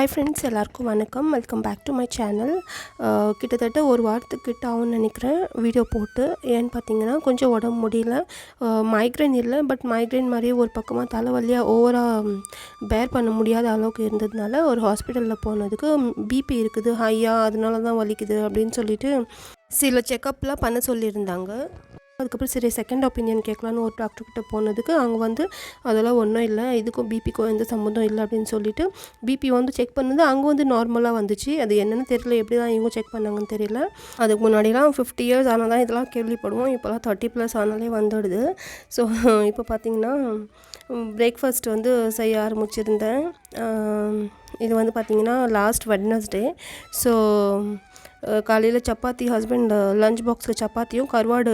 Hi friends, எல்லாருக்கும் வணக்கம். Welcome back to my channel. கிட்டத்தட்ட ஒரு வாரத்துக்கிட்ட ஆகும்னு நினைக்கிறேன் வீடியோ போட்டு. ஏன்னு பார்த்தீங்கன்னா கொஞ்சம் உடம்பு முடியல. மைக்ரைன் இல்லை, பட் மைக்ரைன் மாதிரியே ஒரு பக்கமாக தலைவலியாக ஓவராக பேர் பண்ண முடியாத அளவுக்கு இருந்ததுனால ஒரு ஹாஸ்பிட்டலில் போனதுக்கு பிபி இருக்குது ஹையாக, அதனால தான் வலிக்குது அப்படின்னு சொல்லிட்டு சில செக்கப்லாம் பண்ண சொல்லியிருந்தாங்க. அதுக்கப்புறம் சரி செகண்ட் ஒப்பீனியன் கேட்கலான்னு ஒரு டாக்டர்கிட்ட போனதுக்கு அவங்க அதெல்லாம் ஒன்றும் இல்லை, இதுக்கும் பிபிக்கும் எந்த சம்மந்தம் இல்லை அப்படின்னு சொல்லிட்டு பிபி செக் பண்ணது அங்கே நார்மலாக வந்துச்சு. அது என்னென்னு தெரியல, எப்படி தான் இவங்க செக் பண்ணாங்கன்னு தெரியல. அதுக்கு முன்னாடிலாம் 50 இயர்ஸ் ஆனால் தான் இதெல்லாம் கேள்விப்படுவோம். இப்போலாம் 30+ ஆனாலே வந்துடுது. ஸோ இப்போ பார்த்திங்கன்னா பிரேக்ஃபாஸ்ட் செய்ய ஆரம்பிச்சிருந்தேன். இது பார்த்திங்கன்னா லாஸ்ட் வெட்னஸ்டே. ஸோ காலையில் சப்பாத்தி, ஹஸ்பண்ட் லஞ்ச் பாக்ஸில் சப்பாத்தியும் கருவாடு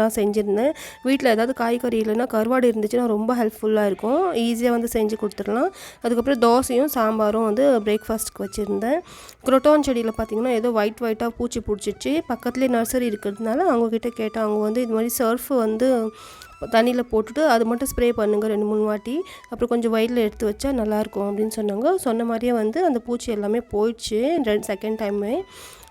தான் செஞ்சுருந்தேன். வீட்டில் ஏதாவது காய்கறி இல்லைன்னா கருவாடு இருந்துச்சுன்னா ரொம்ப ஹெல்ப்ஃபுல்லாக இருக்கும், ஈஸியாக செஞ்சு கொடுத்துடலாம். அதுக்கப்புறம் தோசையும் சாம்பாரும் பிரேக்ஃபாஸ்ட்டுக்கு வச்சுருந்தேன். குரோட்டான் செடியில் பார்த்திங்கன்னா ஏதோ ஒயிட்டாக பூச்சி பிடிச்சிச்சு. பக்கத்துலேயே நர்சரி இருக்கிறதுனால அவங்கக்கிட்ட கேட்டால் அவங்க இது மாதிரி சர்ஃப் தண்ணியில் போட்டுட்டு அது மட்டும் ஸ்ப்ரே பண்ணுங்கள் 2-3 வாட்டி, அப்புறம் கொஞ்சம் வயலில் எடுத்து வச்சா நல்லாயிருக்கும் அப்படின்னு சொன்னாங்க. சொன்ன மாதிரியே அந்த பூச்சி எல்லாமே போயிடுச்சு செகண்ட் டைமே.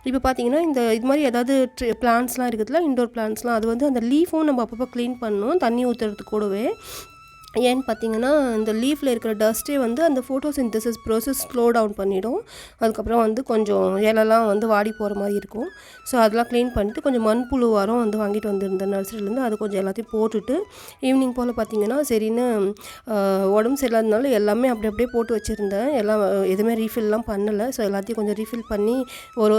இப்போ பார்த்தீங்கன்னா இது மாதிரி ஏதாவது பிளான்ட்ஸ்லாம் இருக்குதுல்ல, இன்டோர் பிளான்ட்ஸ்லாம், அது அந்த லீஃபும் நம்ம அப்பப்போ க்ளீன் பண்ணணும் தண்ணி ஊற்றுறதுக்கு கூடவே. ஏன்னு பார்த்தீங்கன்னா இந்த லீஃபில் இருக்கிற டஸ்ட்டே அந்த ஃபோட்டோசிந்தசிஸ் ப்ரோசஸ் ஸ்லோ டவுன் பண்ணிவிடும். அதுக்கப்புறம் கொஞ்சம் இலெல்லாம் வாடி போகிற மாதிரி இருக்கும். ஸோ அதெல்லாம் க்ளீன் பண்ணிட்டு கொஞ்சம் மண்புழு உரம் வாங்கிட்டு வந்திருந்தேன் நர்சரிலேருந்து. அது கொஞ்சம் எல்லாத்தையும் போட்டுட்டு ஈவினிங் போல் பார்த்திங்கன்னா சரின்னு உடம்பு சரியில்லாதனால எல்லாமே அப்படியே போட்டு வச்சுருந்தேன். எல்லாம் எதுவுமே ரீஃபில்லாம் பண்ணலை. ஸோ எல்லாத்தையும் கொஞ்சம் ரீஃபில் பண்ணி ஒரு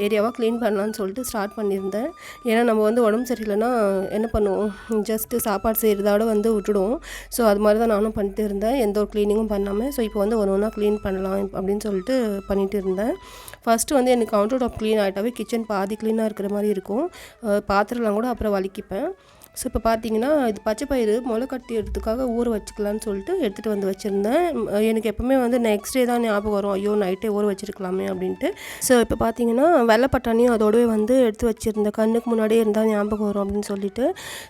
ஏரியாவாக க்ளீன் பண்ணலான்னு சொல்லிட்டு ஸ்டார்ட் பண்ணியிருந்தேன். ஏன்னா நம்ம உடம்பு சரியில்லைன்னா என்ன பண்ணுவோம், ஜஸ்ட்டு சாப்பாடு செய்கிறதோட விட்டுடுவோம். ஸோ அது மாதிரி தான் நானும் பண்ணிட்டு இருந்தேன், எந்த ஒரு க்ளீனிங்கும் பண்ணாமல். ஸோ இப்போ ஒன்றா க்ளீன் பண்ணலாம் அப்படின்னு சொல்லிட்டு பண்ணிகிட்டு இருந்தேன். ஃபஸ்ட்டு எனக்கு கவுண்டர் டாப் க்ளீன் ஆகிட்டாவே கிச்சன் பாதி க்ளீனாக இருக்கிற மாதிரி இருக்கும். பாத்திரம்லாம் கூட அப்புறம் வலிக்கிப்பேன். ஸோ இப்போ பார்த்தீங்கன்னா இது பச்சை பயிறு முளை கட்டிக்கிறதுக்காக ஊற வச்சுக்கலான்னு சொல்லிட்டு எடுத்துகிட்டு வச்சுருந்தேன். எனக்கு எப்போவுமே நெக்ஸ்ட் டே தான் ஞாபகம் வரும், ஐயோ நைட்டே ஊற வச்சுருக்கலாமே அப்படின்ட்டு. ஸோ இப்போ பார்த்தீங்கன்னா வெள்ளை பட்டாணியும் அதோடவே எடுத்து வச்சுருந்தேன், கண்ணுக்கு முன்னாடியே இருந்தால் ஞாபகம் வரும் அப்படின்னு சொல்லிட்டு.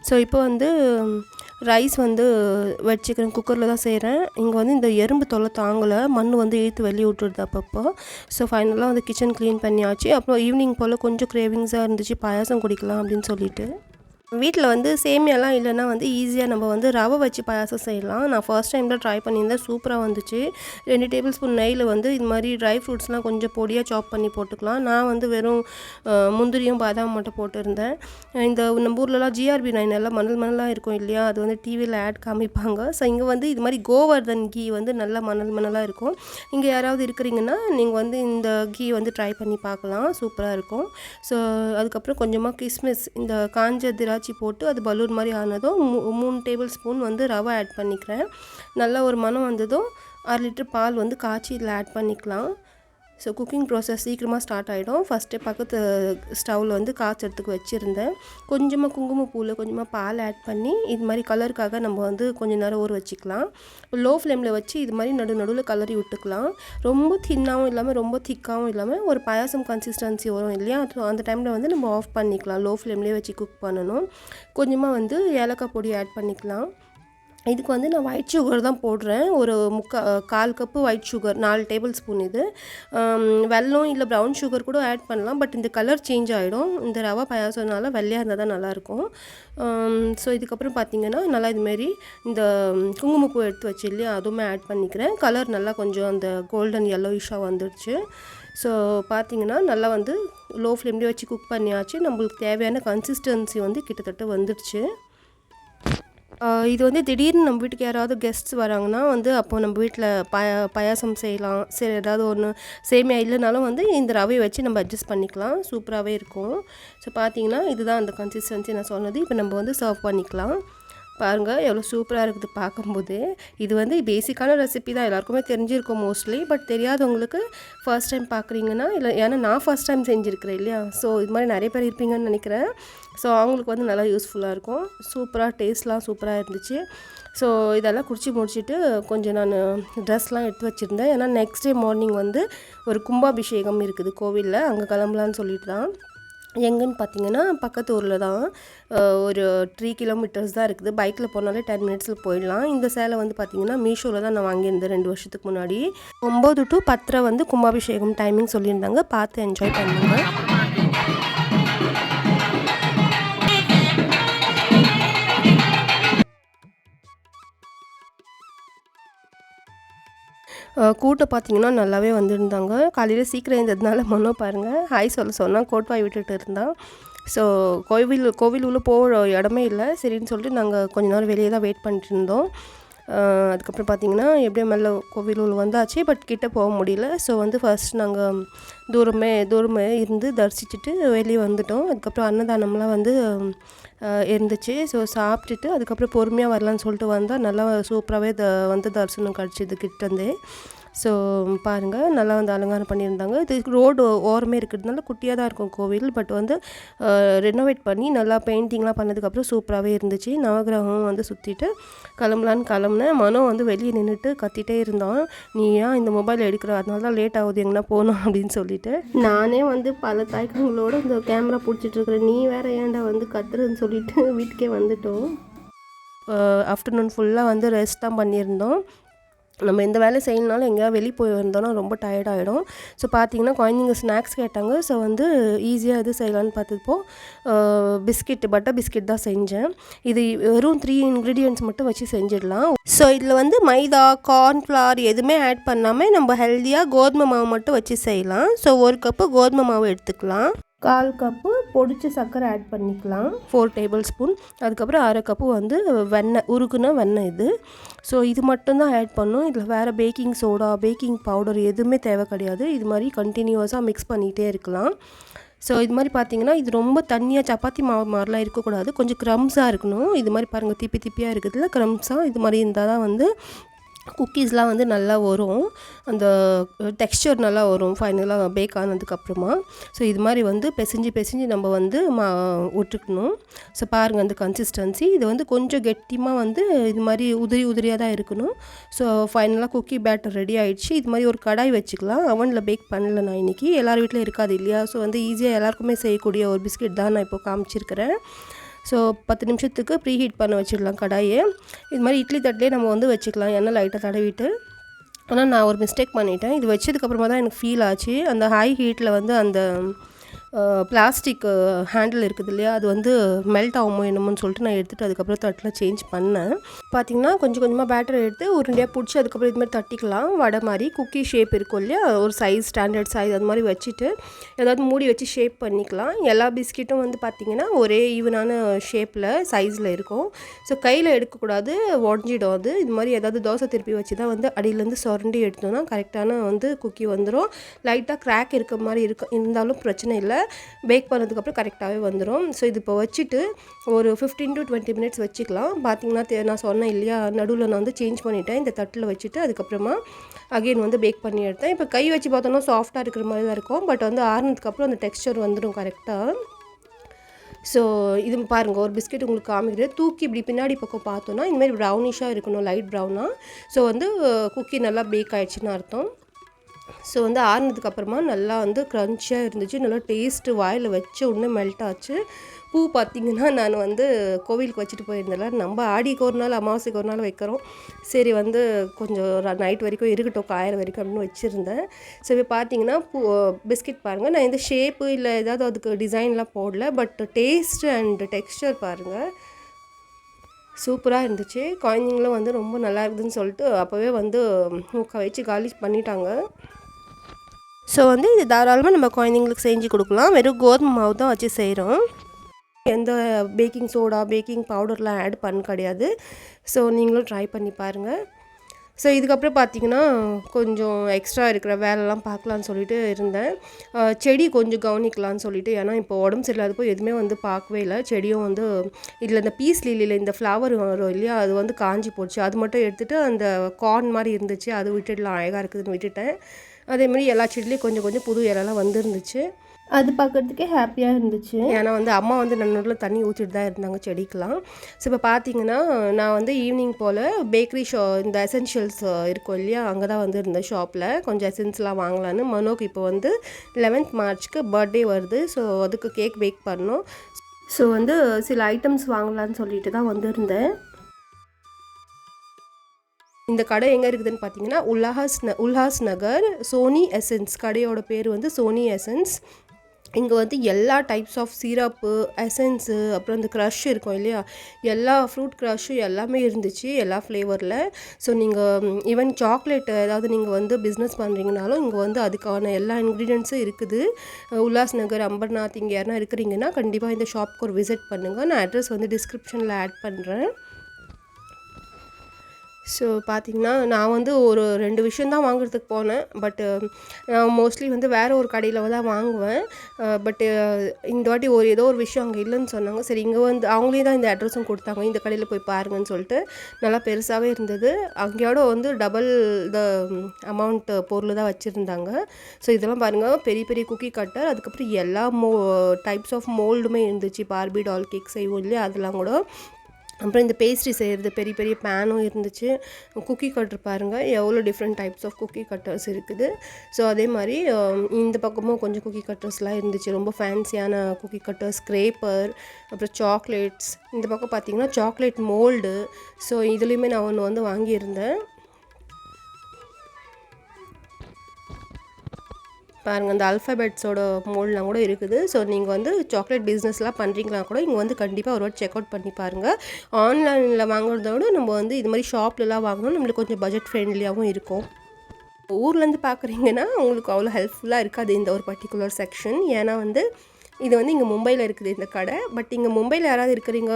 ஸோ இப்போ ரைஸ் வச்சுக்கிறேன், குக்கரில் தான் செய்கிறேன். இங்கே இந்த எறும்பு தொல்லை தாங்கலை, மண் இழுத்து வெளியே விட்டுடுது அப்பப்போ. ஸோ ஃபைனலாக கிச்சன் க்ளீன் பண்ணியாச்சு. அப்புறம் ஈவினிங் போல் கொஞ்சம் கிரேவிங்ஸாக இருந்துச்சு, பாயாசம் குடிக்கலாம் அப்படின்னு சொல்லிட்டு. வீட்டில் சேமியாலாம் இல்லைன்னா ஈஸியாக நம்ம ரவை வச்சு பாயாசம் செய்யலாம். நான் ஃபர்ஸ்ட் டைமில் ட்ரை பண்ணியிருந்தேன், சூப்பராக வந்துச்சு. 2 டேபிள் ஸ்பூன் நெய்யில் இது மாதிரி ட்ரை ஃப்ரூட்ஸ்லாம் கொஞ்சம் பொடியாக சாப் பண்ணி போட்டுக்கலாம். நான் வெறும் முந்திரியும் பாதாம் மட்டும் போட்டிருந்தேன். நம்ம ஊர்லலாம் GRB 9 எல்லாம் மணலாக இருக்கும் இல்லையா, அது டிவியில் ஆட் காமிப்பாங்க. ஸோ இங்கே இது மாதிரி கோவர்தன் கீ நல்லா மணலாக இருக்கும். இங்கே யாராவது இருக்கிறீங்கன்னா நீங்கள் இந்த கீ ட்ரை பண்ணி பார்க்கலாம், சூப்பராக இருக்கும். ஸோ அதுக்கப்புறம் கொஞ்சமாக கிஸ்மிஸ், இந்த காஞ்ச திராட்சை போட்டு அது பலூன் மாதிரி ஆனதும் 3 டேபிள் ஸ்பூன் ரவை ஆட் பண்ணிக்கிறேன். நல்ல ஒரு மனம் வந்ததும் 1/2 லிட்டர் பால் காய்ச்சி இதில் ஆட் பண்ணிக்கலாம். ஸோ குக்கிங் ப்ராசஸ் சீக்கிரமாக ஸ்டார்ட் ஆகிடும். ஃபஸ்ட்டு பக்கத்து ஸ்டவ்வில் காய்ச்சறதுக்கு வச்சுருந்தேன். கொஞ்சமாக குங்குமப்பூவில் கொஞ்சமாக பால் ஆட் பண்ணி இது மாதிரி கலருக்காக நம்ம கொஞ்சம் நேரம் ஊற வச்சுக்கலாம். லோ ஃப்ளேமில் வச்சு இது மாதிரி நடுவில் கலரி விட்டுக்கலாம். ரொம்ப தின்னாகவும் இல்லாமல் ரொம்ப திக்காகவும் இல்லாமல் ஒரு பாயாசம் கன்சிஸ்டன்சி வரும் இல்லையா, அந்த டைமில் நம்ம ஆஃப் பண்ணிக்கலாம். லோ ஃப்ளேம்லேயே வச்சு குக் பண்ணணும். கொஞ்சமாக ஏலக்காய் பொடி ஆட் பண்ணிக்கலாம். இதுக்கு நான் ஒயிட் சுகர் தான் போடுறேன். ஒரு 1/4 cup white sugar, 4 table spoon. இது வெல்லம் இல்லை ப்ரௌன் சுகர் கூட ஆட் பண்ணலாம், பட் இந்த கலர் சேஞ்ச் ஆகிடும். இந்த ரவா பாயாசம்னால வெள்ளையாக இருந்தால் தான் நல்லாயிருக்கும். ஸோ இதுக்கப்புறம் பார்த்திங்கன்னா நல்லா இதுமாரி இந்த குங்குமப்பூ எடுத்து வச்சு இல்லையா, அதுவுமே ஆட் பண்ணிக்கிறேன். கலர் நல்லா கொஞ்சம் அந்த கோல்டன் yellowish-ஆக வந்துடுச்சு. ஸோ பார்த்திங்கன்னா நல்லா லோ ஃப்ளேம்லேயே வச்சு குக் பண்ணியாச்சு. நம்மளுக்கு தேவையான கன்சிஸ்டன்சி கிட்டத்தட்ட வந்துடுச்சு. இது திடீர்னு நம்ம வீட்டுக்கு யாராவது கெஸ்ட்ஸ் வராங்கன்னா அப்போது நம்ம வீட்டில் பாயாசம் செய்யலாம். சரி, ஏதாவது ஒன்று சேமியா இல்லைனாலும் இந்த ரவையை வச்சு நம்ம அட்ஜஸ்ட் பண்ணிக்கலாம், சூப்பராகவே இருக்கும். ஸோ பார்த்தீங்கன்னா இதுதான் அந்த கன்சிஸ்டன்சி நான் சொன்னது. இப்போ நம்ம சர்வ் பண்ணிக்கலாம். பாருங்கள் எவ்வளோ சூப்பராக இருக்குது பார்க்கும்போது. இது பேசிக்கான ரெசிபி தான், எல்லாருக்குமே தெரிஞ்சிருக்கும் மோஸ்ட்லி. பட் தெரியாதவங்களுக்கு ஃபர்ஸ்ட் டைம் பார்க்குறீங்கன்னா, இல்லை ஏன்னா நான் ஃபர்ஸ்ட் டைம் செஞ்சுருக்கிறேன் இல்லையா, ஸோ இது மாதிரி நிறைய பேர் இருப்பீங்கன்னு நினைக்கிறேன். ஸோ அவங்களுக்கு நல்லா யூஸ்ஃபுல்லாக இருக்கும். சூப்பராக டேஸ்ட்லாம் சூப்பராக இருந்துச்சு. ஸோ இதெல்லாம் குடிச்சு முடிச்சுட்டு கொஞ்சம் நான் ட்ரெஸ்லாம் எடுத்து வச்சுருந்தேன். ஏன்னா நெக்ஸ்ட் டே மார்னிங் ஒரு கும்பாபிஷேகம் இருக்குது கோவிலில், அங்கே கிளம்பலான்னு சொல்லிட்டு தான். எங்கன்னு பார்த்தீங்கன்னா பக்கத்து ஊரில் தான். ஒரு 3 கிலோமீட்டர்ஸ் தான் இருக்குது. பைக்கில் போனாலே 10 மினிட்ஸில் போயிடலாம். இந்த சேலை வந்து பார்த்தீங்கன்னா மீஷோவில் தான் நான் வாங்கியிருந்தேன் 2 வருஷத்துக்கு முன்னாடி. 9 to 10 வந்து கும்பாபிஷேகம் டைமிங் சொல்லியிருந்தாங்க. பார்த்து என்ஜாய் பண்ணுங்க. கூட்டம் பார்த்தீங்கன்னா நல்லாவே வந்திருந்தாங்க. காலையில் சீக்கிரம் எழுந்ததுனால மனோ பாருங்கள் ஹாய் சொல்ல சொன்னால் கோட்வாய் விட்டுட்டு இருந்தான். ஸோ கோவில் உள்ள போகிற இடமே இல்லை. சரின்னு சொல்லிட்டு நாங்கள் கொஞ்ச நேரம் வெளியே தான் வெயிட் பண்ணிட்டு இருந்தோம். அதுக்கப்புறம் பார்த்திங்கன்னா எப்படியோ மேலே கோவில் உள்ள வந்தாச்சு. பட் கிட்டே போக முடியல. ஸோ வந்து ஃபர்ஸ்ட் நாங்கள் தூரமே இருந்து தரிசிச்சுட்டு வெளியே வந்துட்டோம். அதுக்கப்புறம் அன்னதானம்லாம் வந்து இருந்துச்சு. ஸோ சாப்பிட்டுட்டு அதுக்கப்புறம் பொறுமையாக வரலான்னு சொல்லிட்டு வந்தால் நல்லா சூப்பராகவே வந்து தரிசனம் கிடச்சிது கிட்டேருந்தே. ஸோ பாருங்கள் நல்லா வந்து அலங்காரம் பண்ணியிருந்தாங்க. இது ரோடு ஓரமே இருக்கிறதுனால குட்டியாக தான் இருக்கும் கோவில். பட் வந்து ரெனோவேட் பண்ணி நல்லா பெயிண்டிங்லாம் பண்ணதுக்கப்புறம் சூப்பராகவே இருந்துச்சு. நவகிரகம் வந்து சுற்றிட்டு கிளம்பலான்னு கிளம்புனேன். மனோ வந்து வெளியே நின்றுட்டு கத்திட்டே இருந்தான். நீ ஏன் இந்த மொபைல் எடுக்கிற, அதனால தான் லேட் ஆகுது எங்கன்னா போகணும் அப்படின்னு சொல்லிட்டு. நானே வந்து பல தயக்கங்களோட இந்த கேமரா பிடிச்சிட்ருக்குறேன், நீ வேறு ஏன்டா வந்து கத்துறதுன்னு சொல்லிட்டு வீட்டுக்கே வந்துட்டோம். ஆஃப்டர்நூன் ஃபுல்லாக வந்து ரெஸ்ட் தான் பண்ணியிருந்தோம். நம்ம எந்த வேலை செய்யணுனாலும் எங்கேயாவது வெளியே போய் வந்தோன்னா ரொம்ப டயர்டாகிடும். ஸோ பார்த்திங்கன்னா குழந்தைங்க ஸ்நாக்ஸ் கேட்டாங்க. ஸோ வந்து ஈஸியாக எது செய்யலான்னு பார்த்தப்போ பட்டர் பிஸ்கெட் தான் செஞ்சேன். இது வெறும் 3 இன்க்ரீடியன்ட்ஸ் மட்டும் வச்சு செஞ்சிடலாம். ஸோ இதில் வந்து மைதா, கார்ன்ஃப்ளவர் எதுவுமே ஆட் பண்ணாமல் நம்ம ஹெல்த்தியாக கோதுமை மாவு மட்டும் வச்சு செய்யலாம். ஸோ 1 கப்பு கோதுமை மாவு எடுத்துக்கலாம். 1/4 கப்பு பொடிச்ச சர்க்கரை ஆட் பண்ணிக்கலாம், 4 டேபிள் ஸ்பூன். அதுக்கப்புறம் 1/2 கப்பு வந்து வெண்ணெய், உருக்குன வெண்ணெய் இது. ஸோ இது மட்டும்தான் ஆட் பண்ணணும். இதில் வேறு பேக்கிங் சோடா, பேக்கிங் பவுடர் எதுவுமே தேவை கிடையாது. இது மாதிரி கண்டினியூஸாக மிக்ஸ் பண்ணிகிட்டே இருக்கலாம். ஸோ இது மாதிரி பார்த்திங்கன்னா இது ரொம்ப தண்ணியாக சப்பாத்தி மாவு மாதிரிலாம் இருக்கக்கூடாது, கொஞ்சம் க்ரம்ஸாக இருக்கணும். இது மாதிரி பாருங்கள் திப்பி திப்பியாக இருக்குதுல்ல, க்ரம்ஸாக இது மாதிரி இருந்தால் தான் வந்து குக்கீஸ்லாம் வந்து நல்லா வரும், அந்த டெக்ஸ்சர் நல்லா வரும் ஃபைனலாக பேக் ஆனதுக்கப்புறமா. ஸோ இது மாதிரி வந்து பிசைஞ்சு நம்ம வந்து விட்டுக்கணும். ஸோ பாருங்கள் அந்த கன்சிஸ்டன்சி, இது வந்து கொஞ்சம் கெட்டிமாக வந்து இது மாதிரி உதிரியாக தான் இருக்கணும். ஸோ ஃபைனலாக குக்கி பேட்டர் ரெடி ஆகிடுச்சு. இது மாதிரி ஒரு கடாய் வச்சுக்கலாம். அவனில் பேக் பண்ணல நான் இன்றைக்கி, எல்லார் வீட்டில் இருக்காது இல்லையா. ஸோ வந்து ஈஸியாக எல்லாருக்குமே செய்யக்கூடிய ஒரு பிஸ்கெட் தான் நான் இப்போ காமிச்சிருக்கிறேன். ஸோ 10 நிமிஷத்துக்கு ப்ரீ ஹீட் பண்ண வச்சிடலாம் கடாயை. இது மாதிரி இட்லி தட்டிலே நம்ம வந்து வச்சுக்கலாம், எண்ணெய் லைட்டாக தடவிட்டு. ஆனால் நான் ஒரு மிஸ்டேக் பண்ணிட்டேன். இது வச்சதுக்கப்புறமா தான் எனக்கு ஃபீல் ஆச்சு, அந்த ஹை ஹீட்டில் வந்து அந்த பிளாஸ்டிக் ஹேண்டில் இருக்குது இல்லையா, அது வந்து மெல்ட் ஆகுமோ என்னமோன்னு சொல்லிட்டு நான் எடுத்துகிட்டு அதுக்கப்புறம் தட்டில் சேஞ்ச் பண்ணேன். பார்த்திங்கன்னா கொஞ்சம் கொஞ்சமாக பேட்டர் எடுத்து உருண்டையாக பிடிச்சி அதுக்கப்புறம் இது மாதிரி தட்டிக்கலாம். வடை மாதிரி குக்கி ஷேப் இருக்கும் இல்லையா, ஒரு சைஸ் ஸ்டாண்டர்ட் சைஸ் அது மாதிரி வச்சுட்டு ஏதாவது மூடி வச்சு ஷேப் பண்ணிக்கலாம். எல்லா பிஸ்கெட்டும் வந்து பார்த்திங்கன்னா ஒரே ஈவனான ஷேப்பில் சைஸில் இருக்கும். ஸோ கையில் எடுக்கக்கூடாது, உடஞ்சிடும் அது. இது மாதிரி ஏதாவது தோசை திருப்பி வச்சு தான் வந்து அடியிலேருந்து சுரண்டி எடுத்தோன்னா கரெக்டான வந்து குக்கி வந்துடும். லைட்டாக கிராக் இருக்க மாதிரி இருந்தாலும் பிரச்சனை இல்லை, பேக் பண்ணதுக்கப்புறம் கரெக்டாகவே வந்துடும். ஸோ இது இப்போ வச்சுட்டு ஒரு 15 to 20 மினிட்ஸ் வச்சுக்கலாம். பார்த்திங்கன்னா நான் சொன்னேன் இல்லையா, நடுவில் நான் வந்து சேஞ்ச் பண்ணிவிட்டேன். இந்த தட்டில் வச்சுட்டு அதுக்கப்புறமா அகெயின் வந்து பேக் பண்ணி எடுத்தேன். இப்போ கை வச்சு பார்த்தோன்னா சாஃப்டாக இருக்கிற மாதிரி தான் இருக்கும். பட் வந்து ஆறுனதுக்கப்புறம் அந்த டெக்ஸ்சர் வந்துடும் கரெக்டாக. ஸோ இது பாருங்கள், ஒரு பிஸ்கெட் உங்களுக்கு காமிக்கிறது, தூக்கி இப்படி பின்னாடி பக்கம் பார்த்தோன்னா இந்தமாதிரி ப்ரௌனிஷாக இருக்கணும், லைட் ப்ரௌனாக. ஸோ வந்து குக்கி நல்லா பேக் ஆகிடுச்சின்னு அர்த்தம். ஸோ வந்து ஆறுனதுக்கப்புறமா நல்லா வந்து க்ரன்ச்சியாக இருந்துச்சு, நல்லா டேஸ்ட்டு, வாயில் வச்ச உடனே மெல்ட் ஆச்சு. பூ பார்த்திங்கன்னா நான் வந்து கோவிலுக்கு வச்சுட்டு போயிருந்தேன். நம்ம ஆடிக்கு ஒரு நாள் அமாவாசைக்கு ஒரு நாள் வைக்கிறோம், சரி வந்து கொஞ்சம் நைட் வரைக்கும் இருக்கட்டும் காயிற வரைக்கும் அப்படின்னு வச்சுருந்தேன். ஸோ இப்போ பார்த்திங்கன்னா பிஸ்கெட் பாருங்கள், நான் இந்த ஷேப்பு இல்லை ஏதாவது அதுக்கு டிசைன்லாம் போடல, பட் டேஸ்ட் அண்ட் டெக்ஸ்சர் பாருங்கள் சூப்பராக இருந்துச்சு. குழந்தைங்களும் வந்து ரொம்ப நல்லா இருக்குதுன்னு சொல்லிட்டு அப்போவே வந்து வச்சு காலி பண்ணிட்டாங்க. ஸோ வந்து இது தாராளமாக நம்ம குழந்தைங்களுக்கு செஞ்சு கொடுக்கலாம். வெறும் கோதுமை மாவு தான் வச்சு செய்கிறோம், எந்த பேக்கிங் சோடா, பேக்கிங் பவுடர்லாம் ஆட் பண்ண கிடையாது. ஸோ நீங்களும் ட்ரை பண்ணி பாருங்கள். ஸோ இதுக்கப்புறம் பார்த்திங்கன்னா கொஞ்சம் எக்ஸ்ட்ரா இருக்கிற வேலைலாம் பார்க்கலான்னு சொல்லிட்டு இருந்தேன். செடி கொஞ்சம் கவனிக்கலான்னு சொல்லிட்டு, ஏன்னா இப்போ உடம்பு சரியில்லாதப்போ எதுவுமே வந்து பார்க்கவே இல்லை. செடியும் வந்து இதில் இந்த பீஸ் லில்லியில் இந்த ஃப்ளவர் வரும் இல்லையா, அது வந்து காஞ்சி போச்சு. அது மட்டும் எடுத்துகிட்டு அந்த கார்ன் மாதிரி இருந்துச்சு, அது விட்டுடலாம், அழகாக இருக்குதுன்னு விட்டுட்டேன். அதேமாதிரி எல்லா செடியிலையும் கொஞ்சம் கொஞ்சம் புது இலைலாம் வந்துருந்துச்சு. அது பார்க்குறதுக்கே ஹாப்பியாக இருந்துச்சு. ஏன்னா வந்து அம்மா வந்து நடுவில் தண்ணி ஊற்றிட்டு தான் இருந்தாங்க செடிக்கெலாம். ஸோ இப்போ பார்த்தீங்கன்னா நான் வந்து ஈவினிங் போல் பேக்கரி இந்த எசென்ஷியல்ஸ் இருக்கும் இல்லையா, அங்கே தான் வந்து இருந்தேன் ஷாப்பில். கொஞ்சம் எசென்ஸ்லாம் வாங்கலான்னு. மனோக்கு இப்போ வந்து 11th மார்ச்க்கு பர்த்டே வருது. ஸோ அதுக்கு கேக் பேக் பண்ணணும். ஸோ வந்து சில ஐட்டம்ஸ் வாங்கலான்னு சொல்லிட்டு தான் வந்திருந்தேன். இந்த கடை எங்கே இருக்குதுன்னு பார்த்தீங்கன்னா உல்ஹாஸ் நகர் சோனி எசன்ஸ். கடையோட பேர் வந்து சோனி எசன்ஸ். இங்கே வந்து எல்லா டைப்ஸ் ஆஃப் சிரப்பு, எசன்ஸு, அப்புறம் இந்த க்ரஷ் இருக்கும் இல்லையா, எல்லா ஃப்ரூட் க்ரஷ்ஷும் எல்லாமே இருந்துச்சு, எல்லா ஃப்ளேவரில். ஸோ நீங்கள் ஈவன் சாக்லேட் ஏதாவது நீங்கள் வந்து பிஸ்னஸ் பண்ணுறீங்கனாலும் இங்கே வந்து அதுக்கான எல்லா இன்க்ரீடியன்ஸும் இருக்குது. உல்லாஸ் நகர், அம்பர்நாத் இங்கே யாருனா இருக்கிறீங்கன்னா கண்டிப்பாக இந்த ஷாப்புக்கு ஒரு விசிட் பண்ணுங்கள். நான் அட்ரஸ் வந்து டிஸ்கிரிப்ஷனில் ஆட் பண்ணுறேன். ஸோ பார்த்திங்கன்னா நான் வந்து ஒரு 2 விஷயம் தான் வாங்குறதுக்கு போனேன். பட்டு நான் மோஸ்ட்லி வந்து வேறு ஒரு கடையில் தான் வாங்குவேன். பட்டு இந்த வாட்டி ஏதோ ஒரு விஷயம் அங்கே இல்லைன்னு சொன்னாங்க. சரி, இங்கே வந்து அவங்களே தான் இந்த அட்ரஸும் கொடுத்தாங்க, இந்த கடையில் போய் பாருங்கன்னு சொல்லிட்டு. நல்லா பெருசாகவே இருந்தது. அங்கேயோட வந்து டபுள் த அமௌண்ட் பொருள் தான் வச்சுருந்தாங்க. ஸோ இதெல்லாம் பாருங்கள், பெரிய பெரிய குக்கி கட்டர், அதுக்கப்புறம் எல்லா டைப்ஸ் ஆஃப் மோல்டுமே இருந்துச்சு. பார்பி டால் கேக் செய்வோம் இல்லையா, அதெல்லாம் கூட. அப்புறம் இந்த பேஸ்ட்ரி செய்கிறது பெரிய பெரிய பேனும் இருந்துச்சு. குக்கி கட்டர் பாருங்கள், எவ்வளோ different types of cookie cutters இருக்குது. ஸோ அதே மாதிரி இந்த பக்கமும் கொஞ்சம் குக்கி கட்டர்ஸ்லாம் இருந்துச்சு. ரொம்ப ஃபேன்சியான குக்கி கட்டர்ஸ், ஸ்க்ரேப்பர், அப்புறம் சாக்லேட்ஸ். இந்த பக்கம் பார்த்திங்கன்னா சாக்லேட் மோல்டு. ஸோ இதுலேயுமே நான் ஒன்று வந்து வாங்கியிருந்தேன். பாருங்கள், இந்த அல்ஃபபெட்ஸோட மோல்ட்லாம் கூட இருக்குது. ஸோ நீங்கள் வந்து சாக்லேட் பிஸ்னஸ்லாம் பண்ணுறீங்களா கூட இங்கே வந்து கண்டிப்பாக ஒரு வாட்டி செக் அவுட் பண்ணி பாருங்கள். ஆன்லைனில் வாங்குறத விட நம்ம வந்து இது மாதிரி ஷாப்லலாம் வாங்கினோம் நம்மளுக்கு கொஞ்சம் பட்ஜெட் ஃப்ரெண்ட்லியாகவும் இருக்கும். ஊர்லேருந்து பார்க்குறீங்கன்னா உங்களுக்கு அவ்வளோ ஹெல்ப்ஃபுல்லாக இருக்காது இந்த ஒரு பர்டிகுலர் செக்ஷன். ஏன்னா வந்து இது வந்து இங்கே மும்பையில் இருக்குது இந்த கடை. பட் இங்கே மும்பையில் யாராவது இருக்கிறீங்க,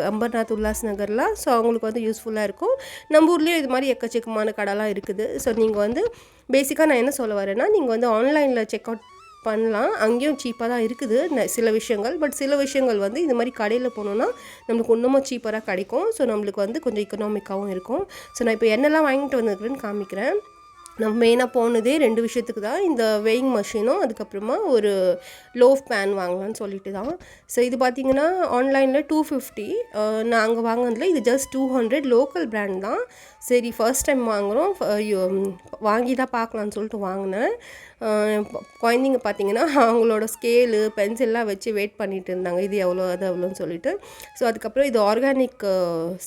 அம்பர்நாத், உல்லாஸ் நகர்லாம், ஸோ அவங்களுக்கு வந்து யூஸ்ஃபுல்லாக இருக்கும். நம்ம ஊர்லேயும் இது மாதிரி எக்கச்சக்கமான கடைலாம் இருக்குது. ஸோ நீங்கள் வந்து பேசிக்காக நான் என்ன சொல்ல வரேன்னா, நீங்கள் வந்து ஆன்லைனில் செக் அவுட் பண்ணலாம். அங்கேயும் சீப்பாக தான் இருக்குது சில விஷயங்கள். பட் சில விஷயங்கள் வந்து இது மாதிரி கடையில் போனோன்னா நம்மளுக்கு இன்னமும் சீப்பராக கிடைக்கும். ஸோ நம்மளுக்கு வந்து கொஞ்சம் எக்கனாமிக்காகவும் இருக்கும். ஸோ நான் இப்போ என்னெல்லாம் வாங்கிட்டு வந்துருக்குறேன்னு காமிக்கிறேன். நம்ம மெயினாக போனதே 2 விஷயத்துக்கு தான். இந்த வெயிங் மிஷினும் அதுக்கப்புறமா ஒரு லோஃப் பேன் வாங்கலான்னு சொல்லிட்டு தான். ஸோ இது பார்த்திங்கன்னா ஆன்லைனில் 250. நான் அங்கே வாங்கினதில் இது ஜஸ்ட் 200. லோக்கல் பிராண்ட் தான். சரி, ஃபர்ஸ்ட் டைம் வாங்குகிறோம், வாங்கி தான் பார்க்கலான்னு சொல்லிட்டு வாங்கினேன். குழந்தைங்க பார்த்திங்கன்னா அவங்களோட ஸ்கேலு, பென்சில்லாம் வச்சு வெயிட் பண்ணிகிட்டு இருந்தாங்க, இது எவ்வளோ அது எவ்வளோன்னு சொல்லிட்டு. ஸோ அதுக்கப்புறம் இது ஆர்கானிக்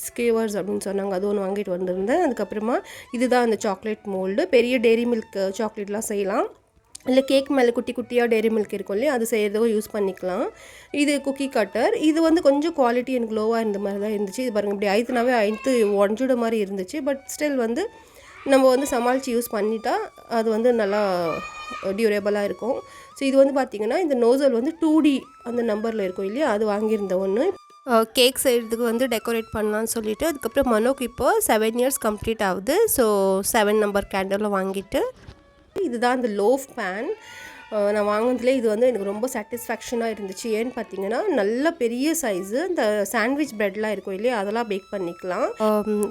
ஸ்கேவர்ஸ் அப்படின்னு சொன்னாங்க, அது ஒன்று வாங்கிட்டு வந்திருந்தேன். அதுக்கப்புறமா இதுதான் அந்த சாக்லேட் மோல்டு. பெரிய டெய்ரி மில்க் சாக்லேட்லாம் செய்யலாம், இல்லை கேக் மேலே குட்டி குட்டியாக டெய்ரி மில்க் இருக்கும் இல்லையா, அது செய்கிறதுக்கும் யூஸ் பண்ணிக்கலாம். இது குக்கி கட்டர். இது வந்து கொஞ்சம் குவாலிட்டி எனக்கு லோவாக இருந்த மாதிரி தான் இருந்துச்சு. இது பாருங்கள், இப்படி ஐத்து உடஞ்சிட மாதிரி இருந்துச்சு. பட் ஸ்டில் வந்து நம்ம வந்து சமாளித்து யூஸ் பண்ணிட்டா அது வந்து நல்லா டியூரேபிளாக இருக்கும். ஸோ இது வந்து பார்த்திங்கன்னா இந்த நோசல் வந்து 2D அந்த நம்பரில் இருக்கும் இல்லையா, அது வாங்கியிருந்த ஒன்று. கேக் செய்கிறதுக்கு வந்து டெக்கரேட் பண்ணலான்னு சொல்லிவிட்டு, அதுக்கப்புறம் மனோக்கு இப்போ 7 இயர்ஸ் கம்ப்ளீட் ஆகுது. ஸோ 7 நம்பர் கேண்டலும் வாங்கிட்டு, இதுதான் இந்த லோஃப் பேன். நான் வாங்கினதுலே இது வந்து எனக்கு ரொம்ப சாட்டிஸ்ஃபேக்ஷனாக இருந்துச்சு. ஏன்னு பார்த்தீங்கன்னா நல்ல பெரிய சைஸு. இந்த சாண்ட்விச் ப்ரெட்லாம் இருக்கும் இல்லையா, அதெல்லாம் பேக் பண்ணிக்கலாம்.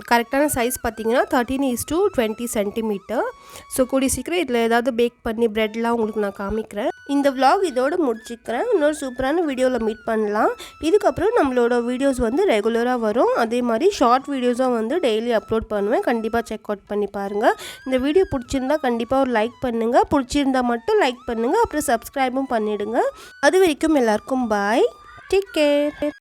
கரெக்டான சைஸ் பார்த்தீங்கன்னா 13:20 சென்டிமீட்டர். ஸோ கூடிய சீக்கிரம் இதில் ஏதாவது பேக் பண்ணி ப்ரெட்லாம் உங்களுக்கு நான் காமிக்கிறேன். இந்த vlog இதோடு முடிச்சுக்கிறேன். இன்னொரு சூப்பரான வீடியோவில் மீட் பண்ணலாம். இதுக்கப்புறம் நம்மளோட வீடியோஸ் வந்து ரெகுலராக வரும். அதே மாதிரி ஷார்ட் வீடியோஸும் வந்து டெய்லி அப்லோட் பண்ணுவேன். கண்டிப்பாக செக் அவுட் பண்ணி பாருங்கள். இந்த வீடியோ பிடிச்சிருந்தா கண்டிப்பாக ஒரு லைக் பண்ணுங்கள். பிடிச்சிருந்தா மட்டும் லைக் பண்ணுங்கள், அப்புறம் சப்ஸ்கிரைபும் பண்ணிவிடுங்க. அது வரைக்கும் எல்லாருக்கும் பாய், டேக் கேர்.